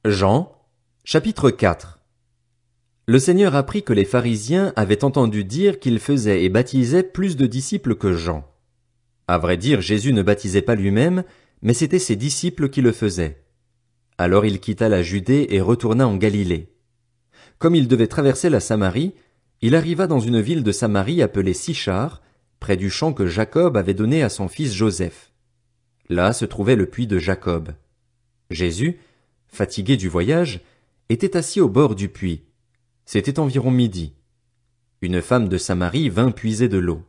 Jean, chapitre 4. Le Seigneur apprit que les pharisiens avaient entendu dire qu'il faisait et baptisait plus de disciples que Jean. À vrai dire, Jésus ne baptisait pas lui-même, mais c'étaient ses disciples qui le faisaient. Alors il quitta la Judée et retourna en Galilée. Comme il devait traverser la Samarie, il arriva dans une ville de Samarie appelée Sichar, près du champ que Jacob avait donné à son fils Joseph. Là se trouvait le puits de Jacob. Jésus, fatigué du voyage, était assis au bord du puits. C'était environ midi. Une femme de Samarie vint puiser de l'eau.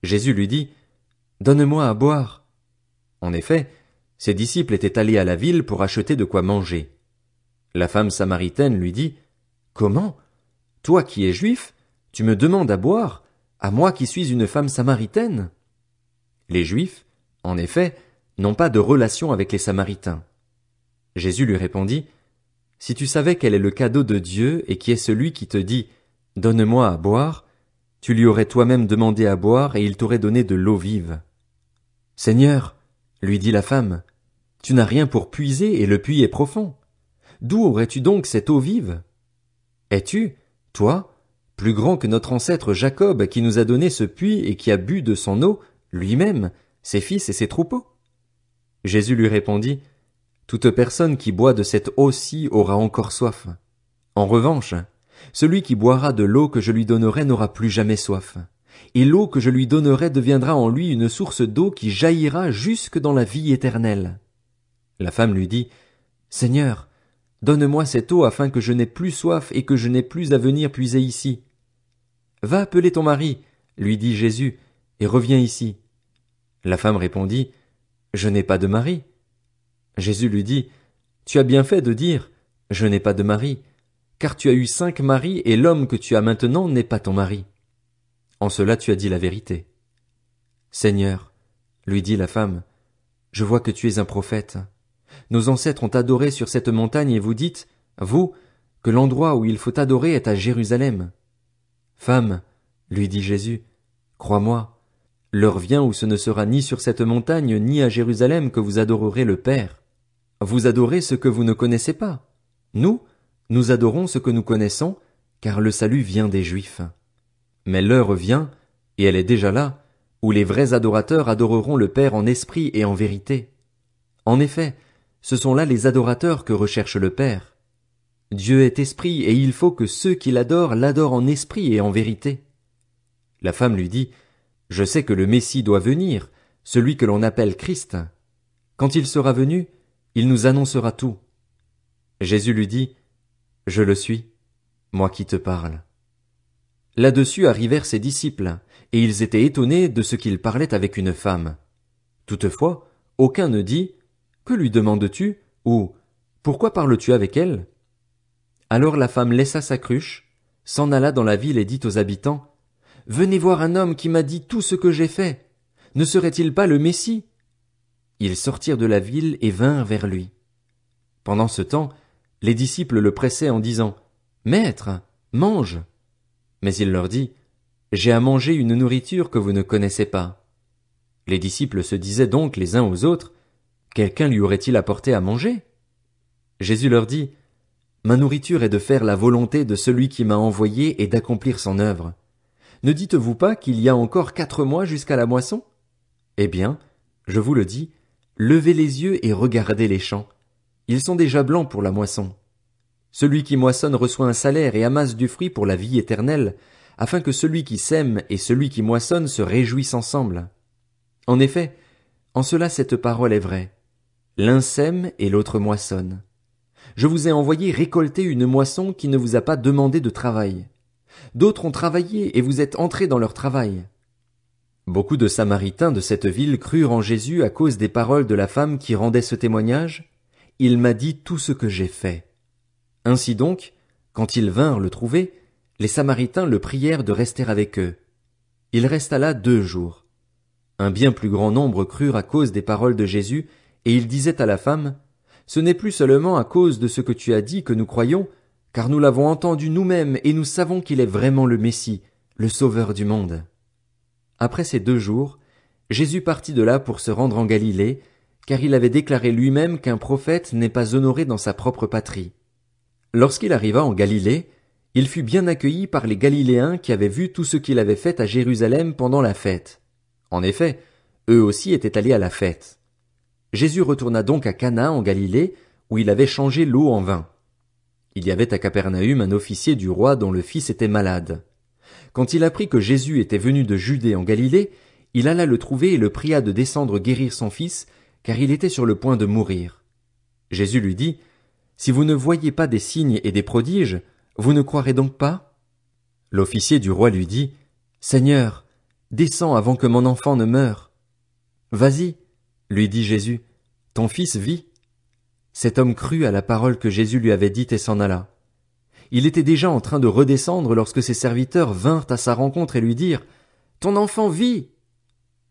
Jésus lui dit, « Donne-moi à boire. » En effet, ses disciples étaient allés à la ville pour acheter de quoi manger. La femme samaritaine lui dit, « Comment? Toi qui es juif, tu me demandes à boire, à moi qui suis une femme samaritaine? » Les Juifs, en effet, n'ont pas de relation avec les Samaritains. Jésus lui répondit, « Si tu savais quel est le cadeau de Dieu et qui est celui qui te dit, « Donne-moi à boire », tu lui aurais toi-même demandé à boire et il t'aurait donné de l'eau vive. »« Seigneur, » lui dit la femme, « tu n'as rien pour puiser et le puits est profond. D'où aurais-tu donc cette eau vive? Es-tu, toi, plus grand que notre ancêtre Jacob qui nous a donné ce puits et qui a bu de son eau, lui-même, ses fils et ses troupeaux? » Jésus lui répondit, « Toute personne qui boit de cette eau-ci aura encore soif. En revanche, celui qui boira de l'eau que je lui donnerai n'aura plus jamais soif. Et l'eau que je lui donnerai deviendra en lui une source d'eau qui jaillira jusque dans la vie éternelle. » La femme lui dit, « Seigneur, donne-moi cette eau afin que je n'aie plus soif et que je n'aie plus à venir puiser ici. »« Va appeler ton mari, lui dit Jésus, et reviens ici. » La femme répondit, « Je n'ai pas de mari. » Jésus lui dit, « Tu as bien fait de dire, « Je n'ai pas de mari », car tu as eu 5 maris et l'homme que tu as maintenant n'est pas ton mari. En cela tu as dit la vérité. »« Seigneur, lui dit la femme, je vois que tu es un prophète. Nos ancêtres ont adoré sur cette montagne et vous dites, vous, que l'endroit où il faut adorer est à Jérusalem. Femme, lui dit Jésus, crois-moi, l'heure vient où ce ne sera ni sur cette montagne ni à Jérusalem que vous adorerez le Père. Vous adorez ce que vous ne connaissez pas. Nous adorons ce que nous connaissons, car le salut vient des Juifs. Mais l'heure vient, et elle est déjà là, où les vrais adorateurs adoreront le Père en esprit et en vérité. En effet, ce sont là les adorateurs que recherche le Père. Dieu est esprit, et il faut que ceux qui l'adorent en esprit et en vérité. La femme lui dit, « Je sais que le Messie doit venir, celui que l'on appelle Christ. Quand il sera venu, il nous annoncera tout. » Jésus lui dit, « Je le suis, moi qui te parle. » Là-dessus arrivèrent ses disciples, et ils étaient étonnés de ce qu'il parlait avec une femme. Toutefois, aucun ne dit, « Que lui demandes-tu » ou « Pourquoi parles-tu avec elle ?» Alors la femme laissa sa cruche, s'en alla dans la ville et dit aux habitants, « Venez voir un homme qui m'a dit tout ce que j'ai fait. Ne serait-il pas le Messie ?» Ils sortirent de la ville et vinrent vers lui. Pendant ce temps, les disciples le pressaient en disant, « Maître, mange !» Mais il leur dit, « J'ai à manger une nourriture que vous ne connaissez pas. » Les disciples se disaient donc les uns aux autres, « Quelqu'un lui aurait-il apporté à manger ?» Jésus leur dit, « Ma nourriture est de faire la volonté de celui qui m'a envoyé et d'accomplir son œuvre. Ne dites-vous pas qu'il y a encore 4 mois jusqu'à la moisson? Eh bien, je vous le dis, levez les yeux et regardez les champs. Ils sont déjà blancs pour la moisson. Celui qui moissonne reçoit un salaire et amasse du fruit pour la vie éternelle, afin que celui qui sème et celui qui moissonne se réjouissent ensemble. En effet, en cela cette parole est vraie. L'un sème et l'autre moissonne. Je vous ai envoyé récolter une moisson qui ne vous a pas demandé de travail. D'autres ont travaillé et vous êtes entrés dans leur travail. » Beaucoup de Samaritains de cette ville crurent en Jésus à cause des paroles de la femme qui rendait ce témoignage. « Il m'a dit tout ce que j'ai fait. » Ainsi donc, quand ils vinrent le trouver, les Samaritains le prièrent de rester avec eux. Il resta là 2 jours. Un bien plus grand nombre crurent à cause des paroles de Jésus, et il disait à la femme, « Ce n'est plus seulement à cause de ce que tu as dit que nous croyons, car nous l'avons entendu nous-mêmes et nous savons qu'il est vraiment le Messie, le Sauveur du monde. » Après ces 2 jours, Jésus partit de là pour se rendre en Galilée, car il avait déclaré lui-même qu'un prophète n'est pas honoré dans sa propre patrie. Lorsqu'il arriva en Galilée, il fut bien accueilli par les Galiléens qui avaient vu tout ce qu'il avait fait à Jérusalem pendant la fête. En effet, eux aussi étaient allés à la fête. Jésus retourna donc à Cana en Galilée, où il avait changé l'eau en vin. Il y avait à Capernaüm un officier du roi dont le fils était malade. Quand il apprit que Jésus était venu de Judée en Galilée, il alla le trouver et le pria de descendre guérir son fils, car il était sur le point de mourir. Jésus lui dit, « Si vous ne voyez pas des signes et des prodiges, vous ne croirez donc pas ?» L'officier du roi lui dit, « Seigneur, descends avant que mon enfant ne meure. » « Vas-y, lui dit Jésus, ton fils vit. » Cet homme crut à la parole que Jésus lui avait dite et s'en alla. Il était déjà en train de redescendre lorsque ses serviteurs vinrent à sa rencontre et lui dirent, « Ton enfant vit !»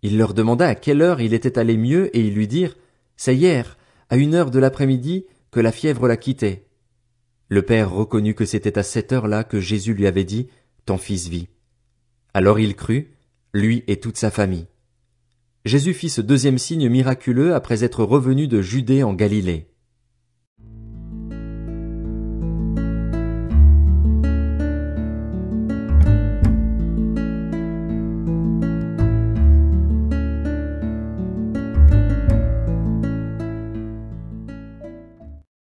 Il leur demanda à quelle heure il était allé mieux et ils lui dirent, « C'est hier, à 1 heure de l'après-midi, que la fièvre l'a quitté. » Le père reconnut que c'était à cette heure-là que Jésus lui avait dit, « Ton fils vit. » Alors il crut, lui et toute sa famille. Jésus fit ce deuxième signe miraculeux après être revenu de Judée en Galilée.